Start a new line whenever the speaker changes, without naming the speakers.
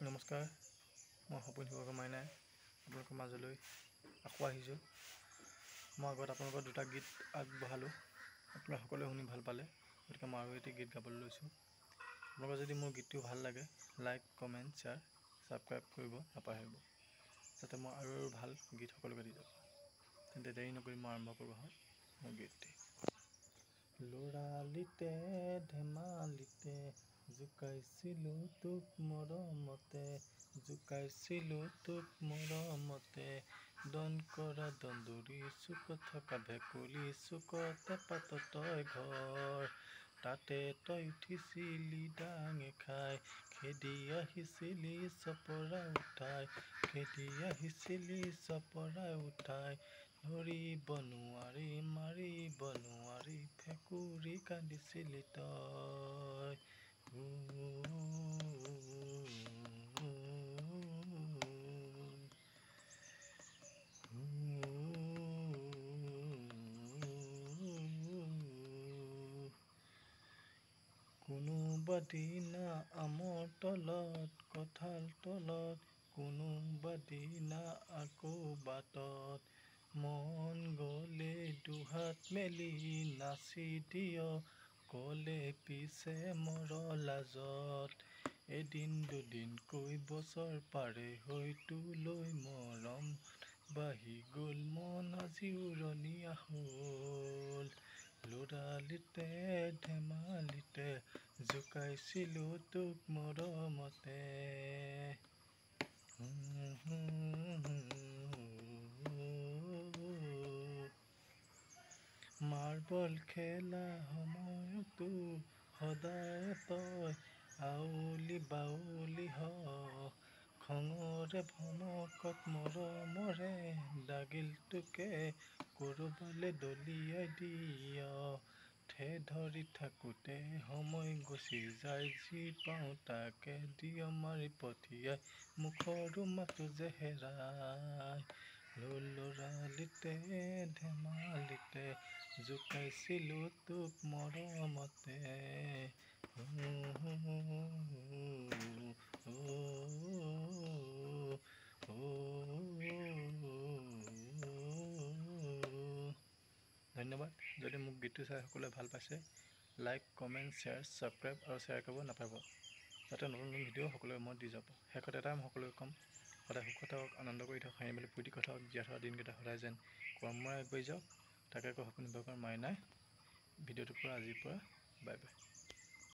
নমস্কাৰ, মই সপোন শিৱক মাইনাই আপোনালোকৰ মাজলৈ আকৌ আহিছোঁ। মই আগত আপোনালোকৰ দুটা গীত আগবঢ়ালোঁ, আপোনালোকে সকলোৱে শুনি ভাল পালে, গতিকে মই আৰু এটি গীত গাবলৈ লৈছোঁ। আপোনালোকৰ যদি মোৰ গীতটো ভাল লাগে, লাইক, কমেণ্ট, শ্বেয়াৰ, ছাবস্ক্ৰাইব কৰিব নাপাহৰিব, যাতে মই আৰু ভাল গীত সকলোকে দি যাব। তেন্তে দেৰি নকৰি মই আৰম্ভ কৰোঁ মোৰ গীতটি। ল'ৰালিতে ধেমালিতে জোকাইছিলোঁ তোক মৰমতে, জোকাইছিলোঁ তোক মৰমতে, দনকৰা দন্দুৰি চুকত থকা ভেকুলী চুকতে পাত তই ঘৰ, তাতে তই উঠিছিলি ডাঙে খাই, খেদি আহিছিলি চপৰা উঠাই, খেদি আহিছিলি চপৰা উঠাই, ধৰিব নোৱাৰি মাৰিব নোৱাৰি ভেকুৰী কান্দিছিলি তই। কোনোবা দিনা আমৰ তলত, কঁঠাল তলত, কোনোবা দিনা আকৌ বাটত, মন গ'লে দুহাত মেলি নাচি দিয়, ক'লে পিছে মৰ লাজত, এদিন দুদিনকৈ বছৰ পাৰে হৈ তোলৈ মৰম বাঢ়ি গ'ল, মন আজি উৰণীয়া হ'ল। ল'ৰালিতে ধেমালিতে জোকাইছিলোঁ তোক মৰমতে, মাৰ্বল খেলা সময়তো সদায় তই আউলি বাউলি হ, খঙৰে ভমকত মৰমৰে দাগিল তোকে ক'ৰবালে দলিয়াই দিয়, ধৰি থাকোঁতে সময় গুচি যায়, যি পাওঁ তাকে দিয় মাৰি পঠিয়াই, মুখৰো মাতো যে হেৰাই। ল'ৰালিতে ধেমালিতে জোকাইছিলোঁ তোক মৰমতে, ধন্যবাদ। যদি মোক গীতটো চাই সকলোৱে ভাল পাইছে, লাইক, কমেণ্ট, শ্বেয়াৰ, ছাবস্ক্ৰাইব আৰু শ্বেয়াৰ কৰিব নাপাহৰিব, যাতে নতুন নতুন ভিডিঅ' সকলোৱে মই দি যাব। শেষত এটাই মই সকলোকে ক'ম, সদায় সুখত থাকক, আনন্দ কৰি থাকক, হাঁহি মেলি ফূৰ্তি কথা জীয়াই থকা দিনকেইটা সদায় যেন কৰ্মৰে আগবাঢ়ি যাওক, তাকে কৈ সপোন শিৱকৰ মাইনাই ভিডিঅ'টোৰ পৰা আজিৰ পৰা বাই বাই।